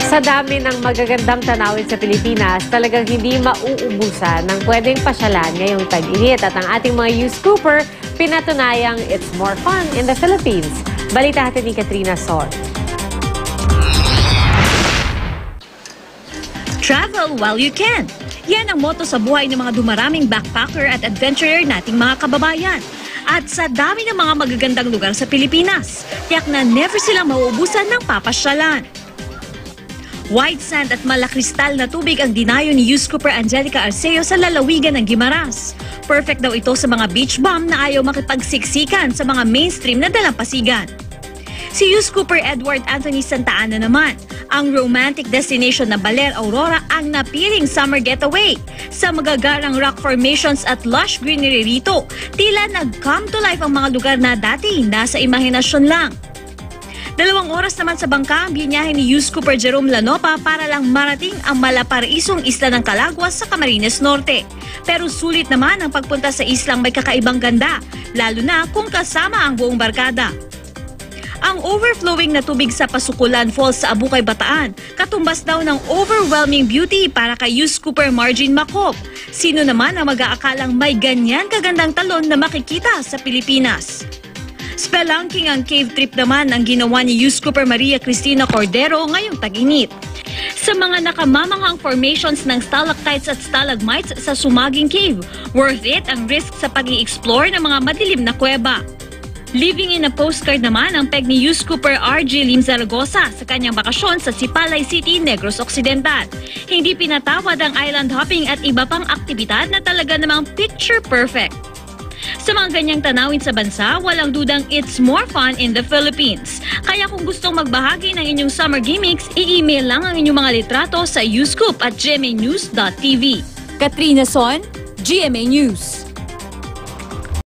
Sa dami ng magagandang tanawin sa Pilipinas, talagang hindi mauubusan ng pwedeng pasyalan ngayong tag-init. At ang ating mga youth scooper, pinatunayang it's more fun in the Philippines. Balita natin ni Katrina Sor. Travel while you can. Yan ang motto sa buhay ng mga dumaraming backpacker at adventurer nating mga kababayan. At sa dami ng mga magagandang lugar sa Pilipinas, tiyak na never silang mauubusan ng papasyalan. White sand at malakristal na tubig ang dinayo ni youth scooper Angelica Arceo sa lalawigan ng Guimaras. Perfect daw ito sa mga beach bum na ayaw makipagsiksikan sa mga mainstream na dalampasigan. Si youth scooper Edward Anthony Santa Ana naman, ang romantic destination na Baler Aurora ang napiling summer getaway. Sa magagarang rock formations at lush greenery rito, tila nag-come to life ang mga lugar na dati nasa imahinasyon lang. 2 oras naman sa bangka ang biniyahe ni youth scooper Jerome Lanopa para lang marating ang malaparaisong isla ng Calaguas sa Camarines Norte. Pero sulit naman ang pagpunta sa islang may kakaibang ganda, lalo na kung kasama ang buong barkada. Ang overflowing na tubig sa Pasukulan Falls sa Abukay, Bataan, katumbas daw ng overwhelming beauty para kay youth scooper Margin Macop. Sino naman ang mag-aakalang may ganyan kagandang talon na makikita sa Pilipinas? Spelunking ang cave trip naman ang ginawa ni youth scooper Maria Cristina Cordero ngayong tag-init. Sa mga nakamamanghang formations ng stalactites at stalagmites sa Sumaging Cave, worth it ang risk sa pag-i-explore ng mga madilim na kuweba. Living in a postcard naman ang peg ni youth scooper RJ Lim Zaragoza sa kanyang bakasyon sa Sipalay City, Negros Occidental. Hindi pinatawad ang island hopping at iba pang aktibidad na talaga namang picture perfect. Sa mga ganyang tanawin sa bansa, walang dudang it's more fun in the Philippines. Kaya kung gustong magbahagi ng inyong summer gimmicks, i-email lang ang inyong mga litrato sa youscoop@gmanews.tv. Katrina Son, GMA News.